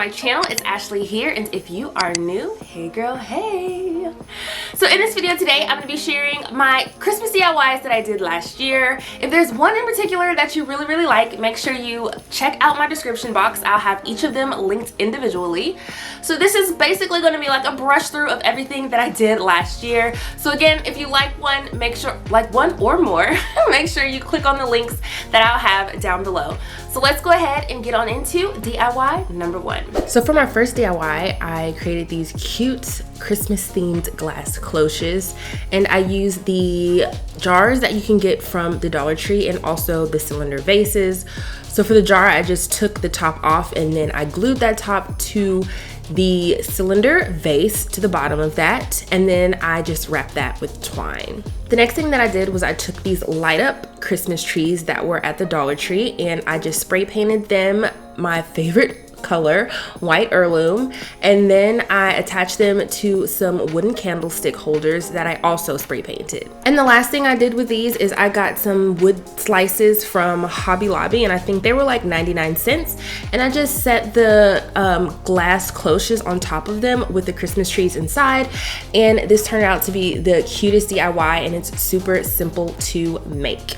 my channel. It's Ashleigh here, and if you are new, hey girl, hey. So in this video today, I'm going to be sharing my Christmas DIYs that I did last year. If there's one in particular that you really like, make sure you check out my description box. I'll have each of them linked individually. So this is basically going to be like a brush through of everything that I did last year. So again, if you like one, make sure, like one or more, make sure you click on the links that I'll have down below. So let's go ahead and get on into DIY number one. So for my first DIY, I created these cute Christmas themed glass cloches, and I used the jars that you can get from the Dollar Tree and also the cylinder vases. So for the jar, I just took the top off and then I glued that top to the cylinder vase to the bottom of that, and then I just wrapped that with twine. The next thing that I did was I took these light up Christmas trees that were at the Dollar Tree and I just spray painted them my favorite color, white heirloom, and then I attached them to some wooden candlestick holders that I also spray painted. And the last thing I did with these is I got some wood slices from Hobby Lobby, and I think they were like 99 cents, and I just set the glass cloches on top of them with the Christmas trees inside, and this turned out to be the cutest DIY, and it's super simple to make.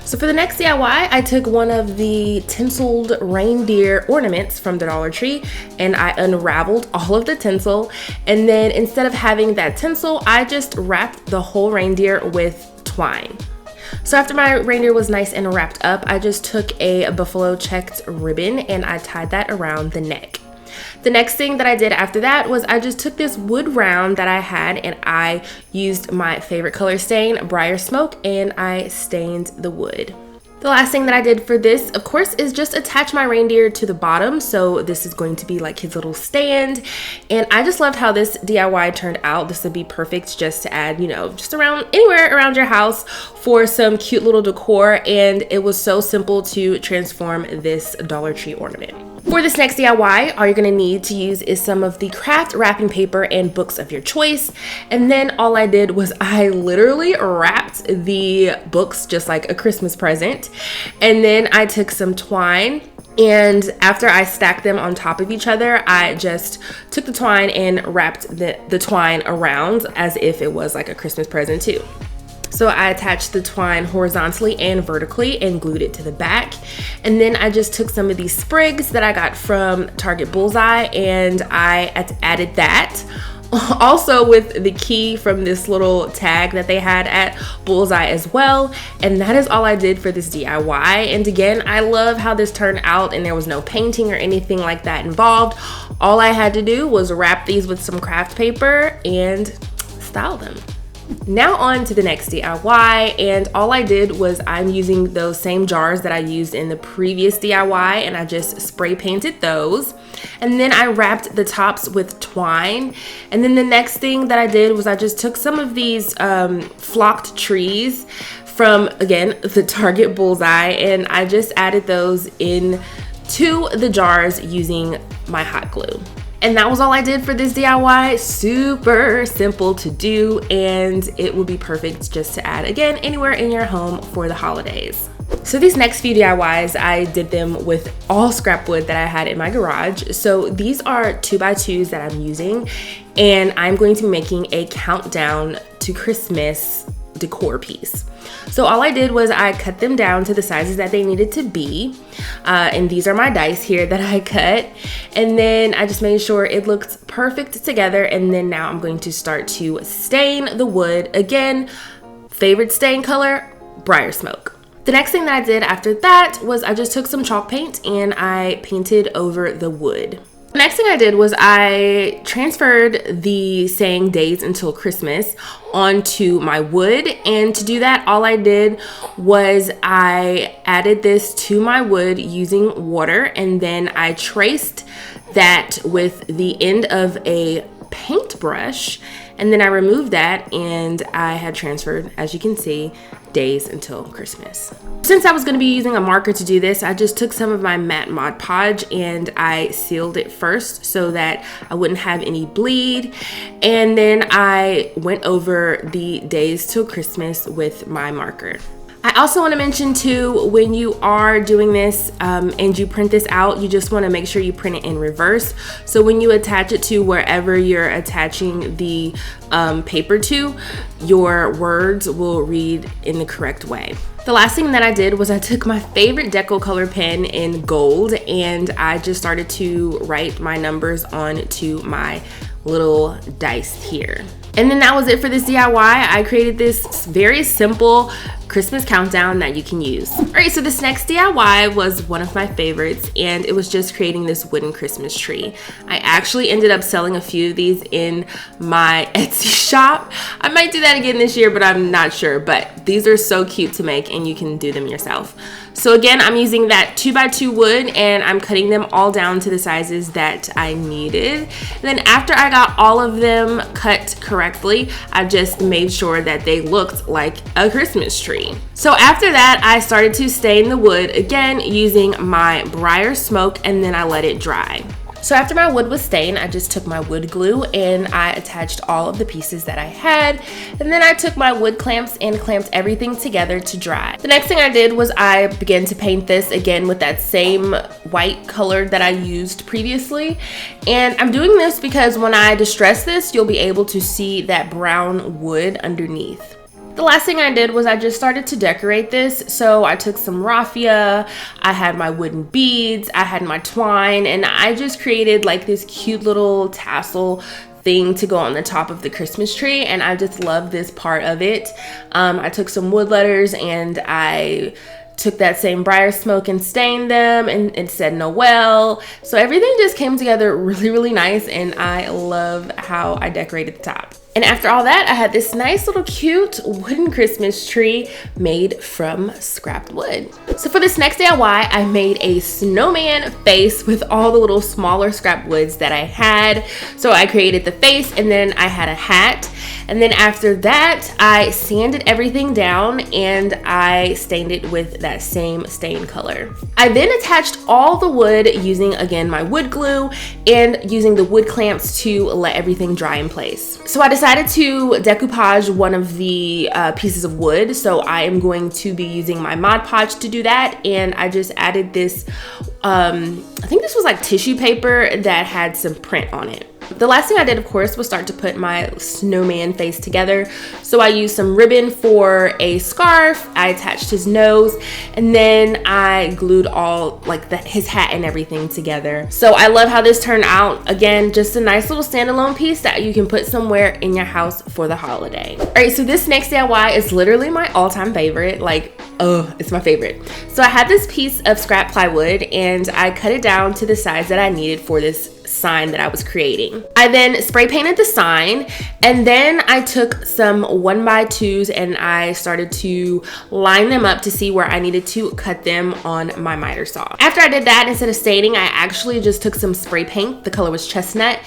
So for the next DIY, I took one of the tinseled reindeer ornaments from the Dollar Tree and I unraveled all of the tinsel, and then instead of having that tinsel, I just wrapped the whole reindeer with twine. So after my reindeer was nice and wrapped up, I just took a buffalo checked ribbon and I tied that around the neck. The next thing that I did after that was I just took this wood round that I had and I used my favorite color stain, Briar Smoke, and I stained the wood. The last thing that I did for this, of course, is just attach my reindeer to the bottom. So this is going to be like his little stand. And I just loved how this DIY turned out. This would be perfect just to add, you know, just around anywhere around your house for some cute little decor. And it was so simple to transform this Dollar Tree ornament. For this next DIY, all you're gonna need to use is some of the craft wrapping paper and books of your choice. And then all I did was I literally wrapped the books just like a Christmas present. And then I took some twine, and after I stacked them on top of each other, I just took the twine and wrapped the twine around as if it was like a Christmas present too. So I attached the twine horizontally and vertically and glued it to the back. And then I just took some of these sprigs that I got from Target Bullseye and I added that. Also with the key from this little tag that they had at Bullseye as well. And that is all I did for this DIY. And again, I love how this turned out and there was no painting or anything like that involved. All I had to do was wrap these with some craft paper and style them. Now on to the next DIY, and all I did was I'm using those same jars that I used in the previous DIY and I just spray painted those, and then I wrapped the tops with twine. And then the next thing that I did was I just took some of these flocked trees from, again, the Target Bullseye, and I just added those in to the jars using my hot glue. And that was all I did for this DIY. Super simple to do, and it will be perfect just to add, again, anywhere in your home for the holidays. So these next few DIYs, I did them with all scrap wood that I had in my garage. So these are 2x2s that I'm using, and I'm going to be making a countdown to Christmas decor piece. So all I did was I cut them down to the sizes that they needed to be, and these are my dice here that I cut, and then I just made sure it looked perfect together. And then now I'm going to start to stain the wood. Again, favorite stain color, Briar Smoke. The next thing that I did after that was I just took some chalk paint and I painted over the wood. The next thing I did was I transferred the saying days until Christmas onto my wood, and to do that all I did was I added this to my wood using water, and then I traced that with the end of a paintbrush, and then I removed that and I had transferred, as you can see, days until Christmas. Since I was going to be using a marker to do this, I just took some of my matte Mod Podge and I sealed it first so that I wouldn't have any bleed, and then I went over the days till Christmas with my marker. I also want to mention too, when you are doing this and you print this out, you just want to make sure you print it in reverse. So when you attach it to wherever you're attaching the paper to, your words will read in the correct way. The last thing that I did was I took my favorite deco color pen in gold and I just started to write my numbers onto my little dice here. And then that was it for this DIY. I created this very simple Christmas countdown that you can use. All right, so this next DIY was one of my favorites, and it was just creating this wooden Christmas tree. I actually ended up selling a few of these in my Etsy shop. I might do that again this year, but I'm not sure. But these are so cute to make, and you can do them yourself. So again, I'm using that 2x2 wood, and I'm cutting them all down to the sizes that I needed. And then after I got all of them cut correctly, I just made sure that they looked like a Christmas tree. So after that, I started to stain the wood again using my Briar Smoke, and then I let it dry. So after my wood was stained, I just took my wood glue and I attached all of the pieces that I had. And then I took my wood clamps and clamped everything together to dry. The next thing I did was I began to paint this again with that same white color that I used previously. And I'm doing this because when I distress this, you'll be able to see that brown wood underneath. The last thing I did was I just started to decorate this. So I took some raffia, I had my wooden beads, I had my twine, and I just created like this cute little tassel thing to go on the top of the Christmas tree, and I just love this part of it. I took some wood letters and I took that same Briar Smoke and stained them, and it said Noel. So everything just came together really, really nice, and I love how I decorated the top. And after all that, I had this nice little cute wooden Christmas tree made from scrapped wood. So for this next DIY, I made a snowman face with all the little smaller scrap woods that I had. So I created the face, and then I had a hat. And then after that, I sanded everything down and I stained it with that same stain color. I then attached all the wood using, again, my wood glue and using the wood clamps to let everything dry in place. So I decided to decoupage one of the pieces of wood. So I am going to be using my Mod Podge to do that. And I just added this, I think this was like tissue paper that had some print on it. The last thing I did, of course, was start to put my snowman face together. So I used some ribbon for a scarf, I attached his nose, and then I glued all like his hat and everything together. So I love how this turned out. Again, just a nice little standalone piece that you can put somewhere in your house for the holiday. All right, so this next DIY is literally my all-time favorite. Like, oh, it's my favorite. So I had this piece of scrap plywood and I cut it down to the size that I needed for this sign that I was creating. I then spray painted the sign, and then I took some 1x2s and I started to line them up to see where I needed to cut them on my miter saw. After I did that, instead of staining, I actually just took some spray paint. The color was chestnut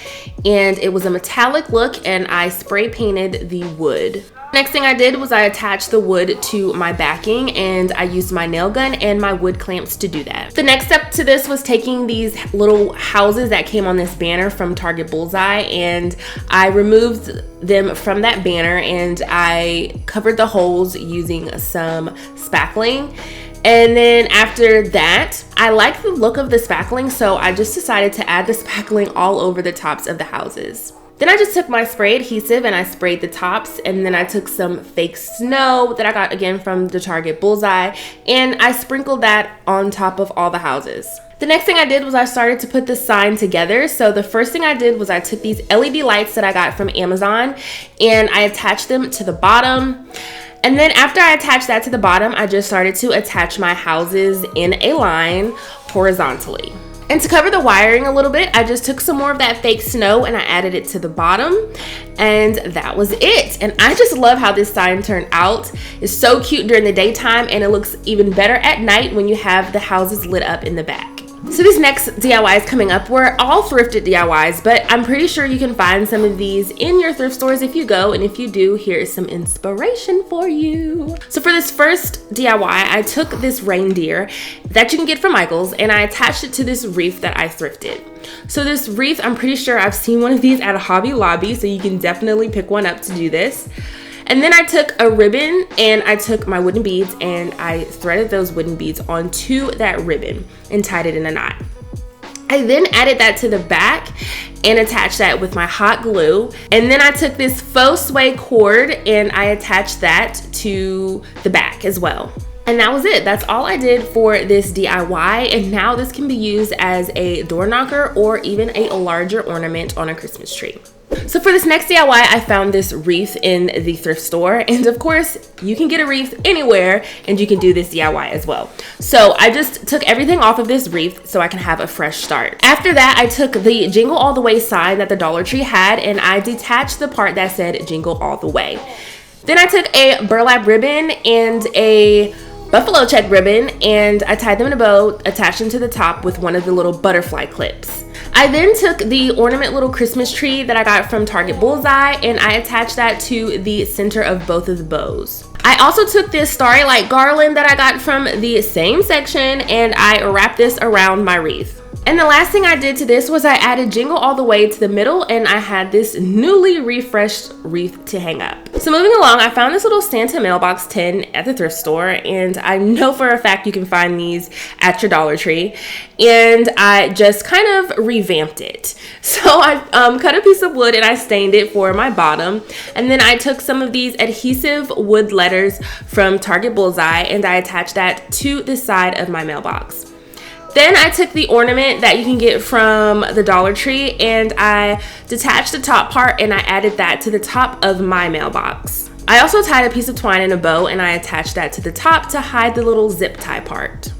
and it was a metallic look, and I spray painted the wood. Next thing I did was I attached the wood to my backing, and I used my nail gun and my wood clamps to do that. The next step to this was taking these little houses that came on this banner from Target Bullseye, and I removed them from that banner and I covered the holes using some spackling. And then after that, I like the look of the spackling, so I just decided to add the spackling all over the tops of the houses. Then I just took my spray adhesive and I sprayed the tops, and then I took some fake snow that I got again from the Target Bullseye, and I sprinkled that on top of all the houses. The next thing I did was I started to put the sign together. So the first thing I did was I took these LED lights that I got from Amazon and I attached them to the bottom. And then after I attached that to the bottom, I just started to attach my houses in a line horizontally. And to cover the wiring a little bit, I just took some more of that fake snow and I added it to the bottom, and that was it. And I just love how this sign turned out. It's so cute during the daytime, and it looks even better at night when you have the houses lit up in the back. So these next DIYs coming up were all thrifted DIYs, but I'm pretty sure you can find some of these in your thrift stores if you go, and if you do, here is some inspiration for you. So for this first DIY, I took this reindeer that you can get from Michael's and I attached it to this wreath that I thrifted. So this wreath, I'm pretty sure I've seen one of these at a Hobby Lobby, so you can definitely pick one up to do this. And then I took a ribbon and I took my wooden beads and I threaded those wooden beads onto that ribbon and tied it in a knot. I then added that to the back and attached that with my hot glue. And then I took this faux suede cord and I attached that to the back as well. And that was it. That's all I did for this DIY. And now this can be used as a door knocker or even a larger ornament on a Christmas tree. So for this next DIY, I found this wreath in the thrift store. And of course, you can get a wreath anywhere and you can do this DIY as well. So I just took everything off of this wreath so I can have a fresh start. After that, I took the Jingle All the Way sign that the Dollar Tree had and I detached the part that said Jingle All the Way. Then I took a burlap ribbon and a buffalo check ribbon and I tied them in a bow, attached them to the top with one of the little butterfly clips. I then took the ornament little Christmas tree that I got from Target Bullseye and I attached that to the center of both of the bows. I also took this Starry Light garland that I got from the same section and I wrapped this around my wreath. And the last thing I did to this was I added Jingle All the Way to the middle and I had this newly refreshed wreath to hang up. So moving along, I found this little Santa Mailbox tin at the thrift store and I know for a fact you can find these at your Dollar Tree. And I just kind of revamped it. So I cut a piece of wood and I stained it for my bottom. And then I took some of these adhesive wood letters from Target Bullseye and I attached that to the side of my mailbox. Then I took the ornament that you can get from the Dollar Tree and I detached the top part and I added that to the top of my mailbox. I also tied a piece of twine in a bow and I attached that to the top to hide the little zip tie part.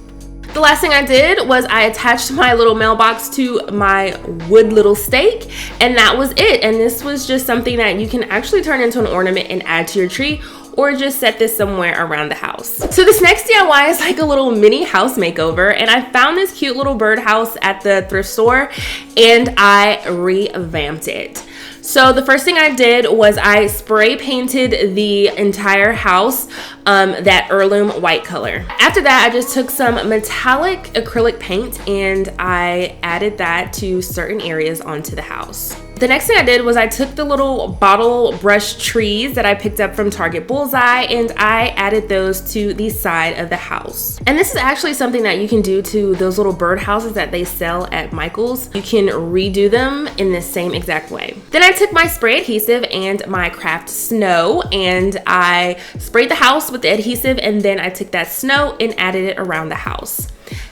The last thing I did was I attached my little mailbox to my wood little stake and that was it. And this was just something that you can actually turn into an ornament and add to your tree or just set this somewhere around the house. So this next DIY is like a little mini house makeover and I found this cute little birdhouse at the thrift store and I revamped it. So the first thing I did was I spray painted the entire house that heirloom white color. After that, I just took some metallic acrylic paint and I added that to certain areas onto the house. The next thing I did was I took the little bottle brush trees that I picked up from Target Bullseye and I added those to the side of the house. And this is actually something that you can do to those little bird houses that they sell at Michael's. You can redo them in the same exact way. Then I took my spray adhesive and my craft snow and I sprayed the house with the adhesive and then I took that snow and added it around the house.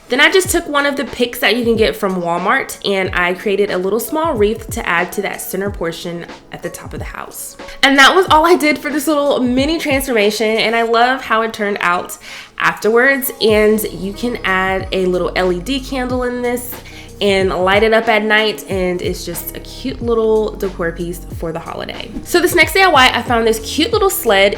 Then I just took one of the picks that you can get from Walmart and I created a little small wreath to add to that center portion at the top of the house. And that was all I did for this little mini transformation and I love how it turned out afterwards. And you can add a little LED candle in this and light it up at night and it's just a cute little decor piece for the holiday. So this next DIY, I found this cute little sled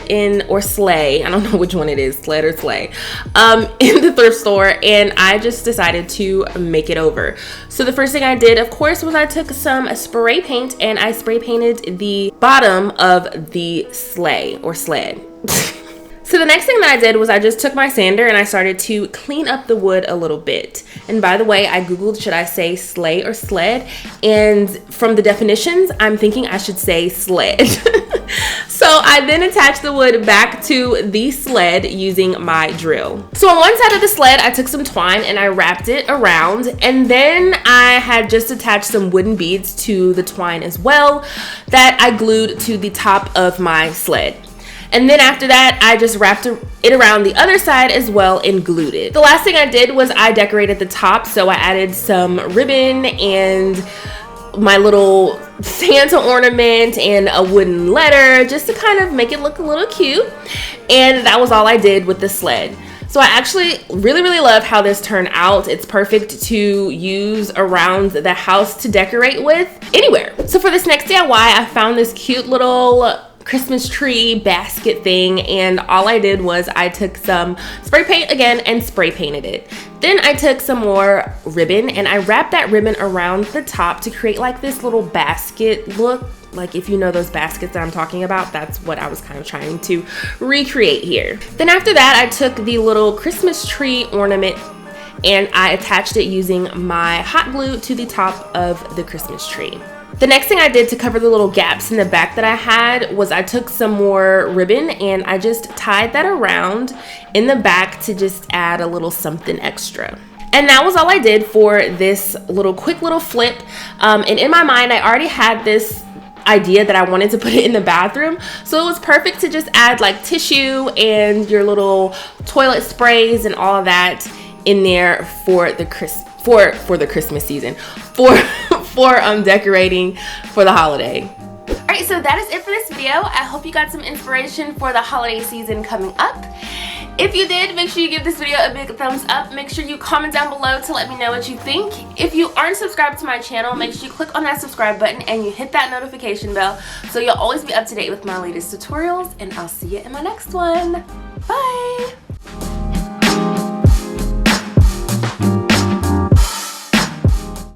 or sleigh, I don't know which one it is, sled or sleigh, in the thrift store and I just decided to make it over. So the first thing I did, of course, was I took some spray paint and I spray painted the bottom of the sleigh or sled. So the next thing that I did was I just took my sander and I started to clean up the wood a little bit. And by the way, I Googled, should I say sleigh or sled? And from the definitions, I'm thinking I should say sled. So I then attached the wood back to the sled using my drill. So on one side of the sled, I took some twine and I wrapped it around. And then I had just attached some wooden beads to the twine as well that I glued to the top of my sled. And then after that, I just wrapped it around the other side as well and glued it. The last thing I did was I decorated the top. So I added some ribbon and my little Santa ornament and a wooden letter just to kind of make it look a little cute. And that was all I did with the sled. So I actually really love how this turned out. It's perfect to use around the house to decorate with anywhere. So for this next DIY, I found this cute little Christmas tree basket thing and all I did was I took some spray paint again and spray painted it. Then I took some more ribbon and I wrapped that ribbon around the top to create like this little basket look. Like if you know those baskets that I'm talking about, that's what I was kind of trying to recreate here. Then after that, I took the little Christmas tree ornament and I attached it using my hot glue to the top of the Christmas tree. The next thing I did to cover the little gaps in the back that I had was I took some more ribbon and I just tied that around in the back to just add a little something extra. And that was all I did for this quick little flip. And in my mind, I already had this idea that I wanted to put it in the bathroom. So it was perfect to just add like tissue and your little toilet sprays and all of that in there for the Christmas season, for decorating for the holiday. Alright, so that is it for this video. I hope you got some inspiration for the holiday season coming up. If you did, make sure you give this video a big thumbs up. Make sure you comment down below to let me know what you think. If you aren't subscribed to my channel, make sure you click on that subscribe button and you hit that notification bell so you'll always be up to date with my latest tutorials, and I'll see you in my next one. Bye!